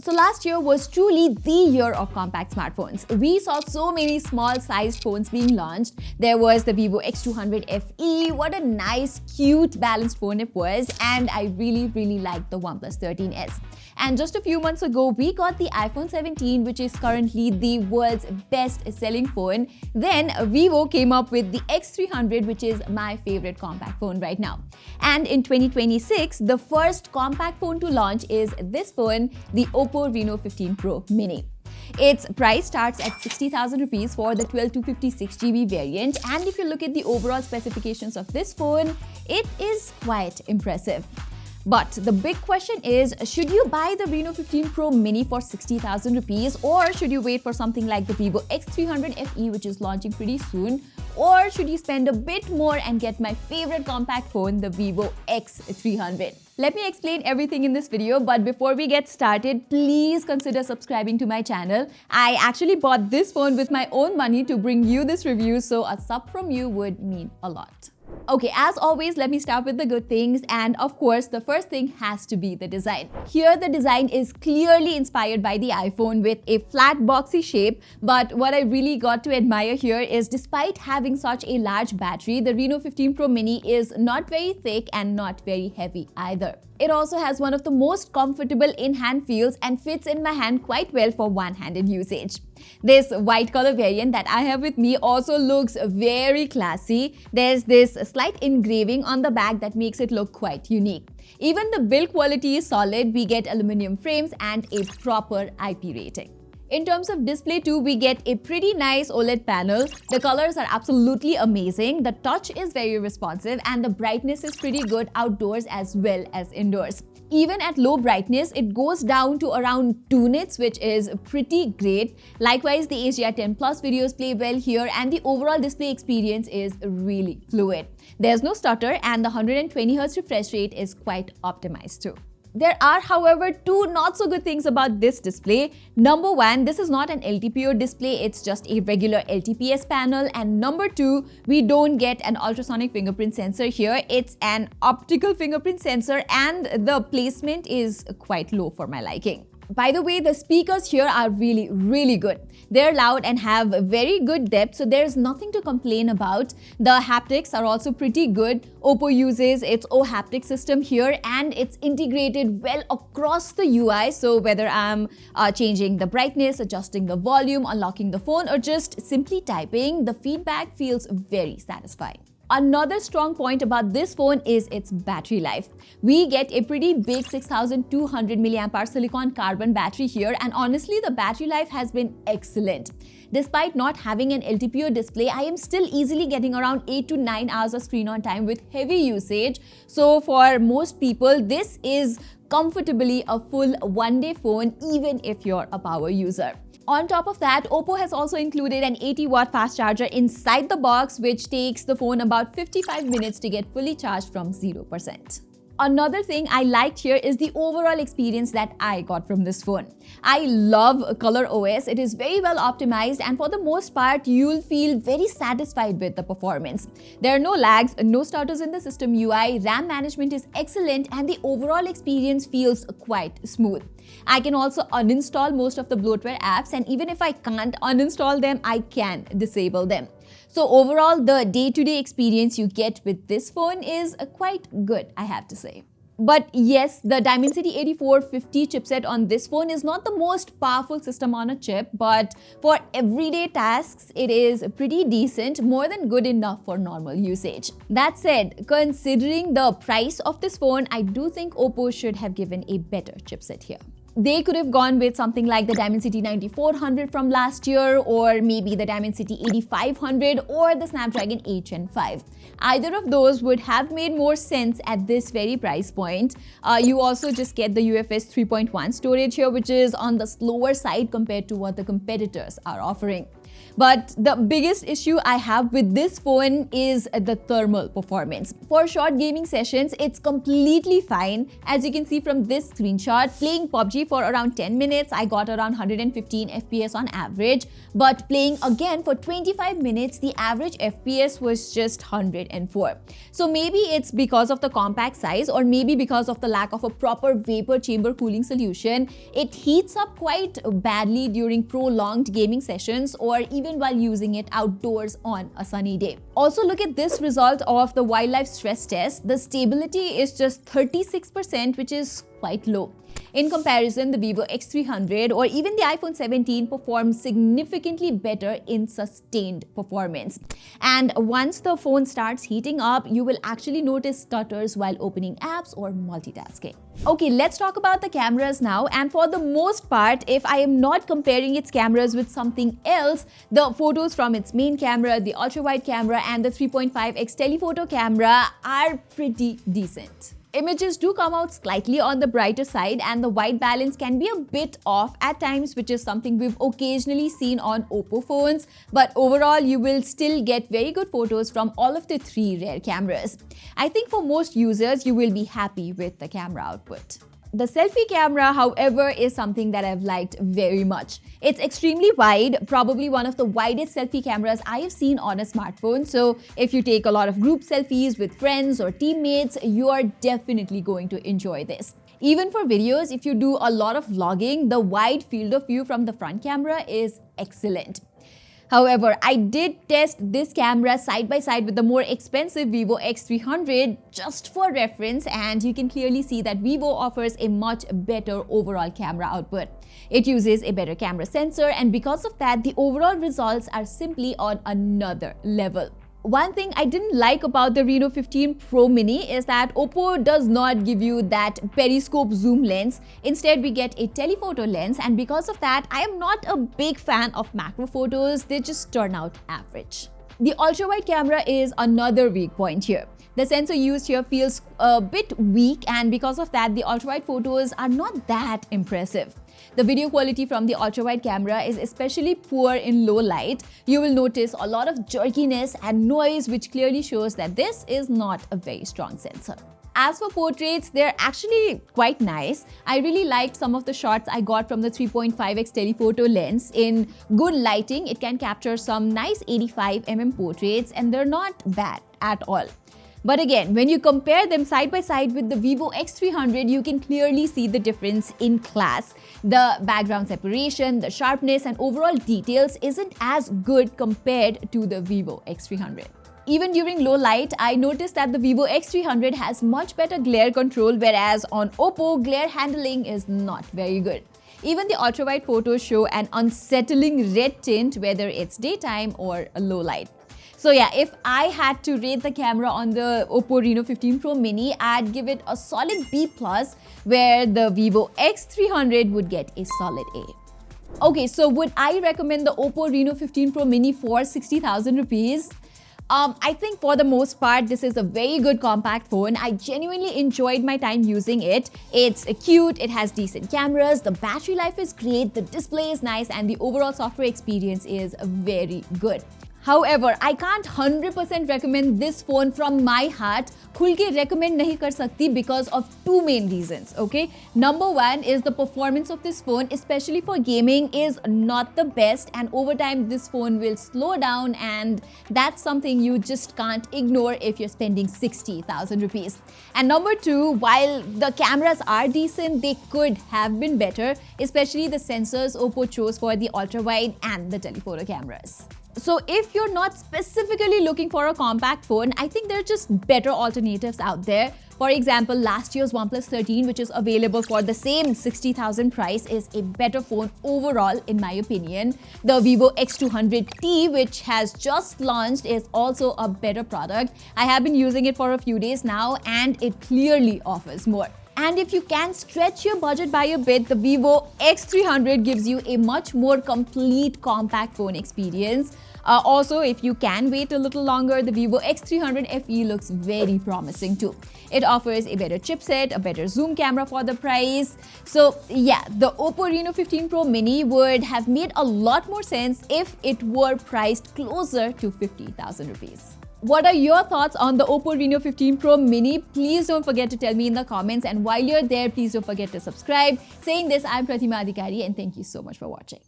So last year was truly the year of compact smartphones. We saw so many small-sized phones being launched. There was the Vivo X200 FE. What a nice, cute, balanced phone it was. And I really liked the OnePlus 13s. And just a few months ago, we got the iPhone 17, which is currently the world's best-selling phone. Then Vivo came up with the X300, which is my favorite compact phone right now. And in 2026, the first compact phone to launch is this phone, the OPPO Reno 15 Pro Mini. Its price starts at 60,000 rupees for the 12 to 56 GB variant, and if you look at the overall specifications of this phone, it is quite impressive. But the big question is, should you buy the Reno 15 Pro Mini for 60,000 rupees, or should you wait for something like the Vivo X300 FE, which is launching pretty soon, or should you spend a bit more and get my favorite compact phone, the Vivo X300? Let me explain everything in this video, but before we get started, please consider subscribing to my channel. I actually bought this phone with my own money to bring you this review, so a sub from you would mean a lot. Okay, as always, let me start with the good things, and of course, the first thing has to be the design. Here, the design is clearly inspired by the iPhone with a flat, boxy shape, but what I really got to admire here is despite having such a large battery, the Reno 15 Pro Mini is not very thick and not very heavy either. It also has one of the most comfortable in-hand feels and fits in my hand quite well for one-handed usage. This white color variant that I have with me also looks very classy. There's this slight engraving on the back that makes it look quite unique. Even the build quality is solid. We get aluminum frames and a proper IP rating. In terms of display too, we get a pretty nice OLED panel. The colors are absolutely amazing. The touch is very responsive and the brightness is pretty good outdoors as well as indoors. Even at low brightness, it goes down to around 2 nits, which is pretty great. Likewise, the HDR10 Plus videos play well here and the overall display experience is really fluid. There's no stutter and the 120Hz refresh rate is quite optimized too. There are, however, two not so good things about this display. Number one, this is not an LTPO display, it's just a regular LTPS panel. And number two, we don't get an ultrasonic fingerprint sensor here. It's an optical fingerprint sensor and the placement is quite low for my liking. By the way, the speakers here are really good. They're loud and have very good depth, so there's nothing to complain about. The haptics are also pretty good. OPPO uses its OHaptic system here and it's integrated well across the UI. So whether I'm changing the brightness, adjusting the volume, unlocking the phone, or just simply typing, the feedback feels very satisfying. Another strong point about this phone is its battery life. We get a pretty big 6200 mAh silicon carbon battery here, and honestly the battery life has been excellent. Despite not having an LTPO display, I am still easily getting around 8 to 9 hours of screen on time with heavy usage. So for most people, this is comfortably a full one-day phone even if you're a power user. On top of that, OPPO has also included an 80-watt fast charger inside the box, which takes the phone about 55 minutes to get fully charged from 0%. Another thing I liked here is the overall experience that I got from this phone. I love ColorOS. It is very well optimized and for the most part, you'll feel very satisfied with the performance. There are no lags, no stutters in the system UI, RAM management is excellent and the overall experience feels quite smooth. I can also uninstall most of the bloatware apps and even if I can't uninstall them, I can disable them. So overall, the day-to-day experience you get with this phone is quite good, I have to say. But yes, the Dimensity 8450 chipset on this phone is not the most powerful system on a chip, but for everyday tasks, it is pretty decent, more than good enough for normal usage. That said, considering the price of this phone, I do think OPPO should have given a better chipset here. They could have gone with something like the Dimensity 9400 from last year, or maybe the Dimensity 8500 or the Snapdragon 8 Gen 5. Either of those would have made more sense at this very price point. You also just get the UFS 3.1 storage here, which is on the slower side compared to what the competitors are offering. But the biggest issue I have with this phone is the thermal performance. For short gaming sessions, it's completely fine. As you can see from this screenshot, playing PUBG for around 10 minutes, I got around 115 FPS on average. But playing again for 25 minutes, the average FPS was just 104. So maybe it's because of the compact size, or maybe because of the lack of a proper vapor chamber cooling solution. It heats up quite badly during prolonged gaming sessions, or even while using it outdoors on a sunny day. Also, look at this result of the wildlife stress test. The stability is just 36%, which is quite low. In comparison, the Vivo X300 or even the iPhone 17 performs significantly better in sustained performance. And once the phone starts heating up, you will actually notice stutters while opening apps or multitasking. Okay, let's talk about the cameras now. And for the most part, if I am not comparing its cameras with something else, the photos from its main camera, the ultra-wide camera and the 3.5x telephoto camera are pretty decent. Images do come out slightly on the brighter side, and the white balance can be a bit off at times, which is something we've occasionally seen on OPPO phones. But overall, you will still get very good photos from all of the three rear cameras. I think for most users, you will be happy with the camera output. The selfie camera, however, is something that I've liked very much. It's extremely wide, probably one of the widest selfie cameras I have seen on a smartphone. So if you take a lot of group selfies with friends or teammates, you are definitely going to enjoy this. Even for videos, if you do a lot of vlogging, the wide field of view from the front camera is excellent. However, I did test this camera side by side with the more expensive Vivo X300 just for reference, and you can clearly see that Vivo offers a much better overall camera output. It uses a better camera sensor, and because of that, the overall results are simply on another level. One thing I didn't like about the Reno 15 Pro Mini is that OPPO does not give you that periscope zoom lens. Instead, we get a telephoto lens, and because of that, I am not a big fan of macro photos. They just turn out average. The ultra-wide camera is another weak point here. The sensor used here feels a bit weak, and because of that, the ultra-wide photos are not that impressive. The video quality from the ultra-wide camera is especially poor in low light. You will notice a lot of jerkiness and noise, which clearly shows that this is not a very strong sensor. As for portraits, they're actually quite nice. I really liked some of the shots I got from the 3.5x telephoto lens. In good lighting, it can capture some nice 85mm portraits, and they're not bad at all. But again, when you compare them side by side with the Vivo X300, you can clearly see the difference in class. The background separation, the sharpness and overall details isn't as good compared to the Vivo X300. Even during low light, I noticed that the Vivo X300 has much better glare control, whereas on OPPO, glare handling is not very good. Even the ultra-wide photos show an unsettling red tint, whether it's daytime or a low light. So yeah, if I had to rate the camera on the OPPO Reno 15 Pro Mini, I'd give it a solid B+, where the Vivo X300 would get a solid A. Okay, so would I recommend the OPPO Reno 15 Pro Mini for 60,000 rupees? I think for the most part, this is a very good compact phone. I genuinely enjoyed my time using it. It's cute, it has decent cameras, the battery life is great, the display is nice, and the overall software experience is very good. However, I can't 100% recommend this phone from my heart. खुल के recommend नहीं कर सकती because of two main reasons, okay? Number one is the performance of this phone, especially for gaming, is not the best, and over time this phone will slow down, and that's something you just can't ignore if you're spending 60,000 rupees. And number two, while the cameras are decent, they could have been better, especially the sensors OPPO chose for the ultra-wide and the telephoto cameras. So if you're not specifically looking for a compact phone, I think there are just better alternatives out there. For example, last year's OnePlus 13, which is available for the same 60,000 price, is a better phone overall, in my opinion. The Vivo X200T, which has just launched, is also a better product. I have been using it for a few days now, and it clearly offers more. And if you can stretch your budget by a bit, the Vivo X300 gives you a much more complete compact phone experience. Also, if you can wait a little longer, the Vivo X300 FE looks very promising too. It offers a better chipset, a better zoom camera for the price. So yeah, the OPPO Reno 15 Pro Mini would have made a lot more sense if it were priced closer to 50,000 rupees. What are your thoughts on the OPPO Reno 15 Pro Mini? Please don't forget to tell me in the comments, and while you're there, please don't forget to subscribe. Saying this, I'm Pratima and thank you so much for watching.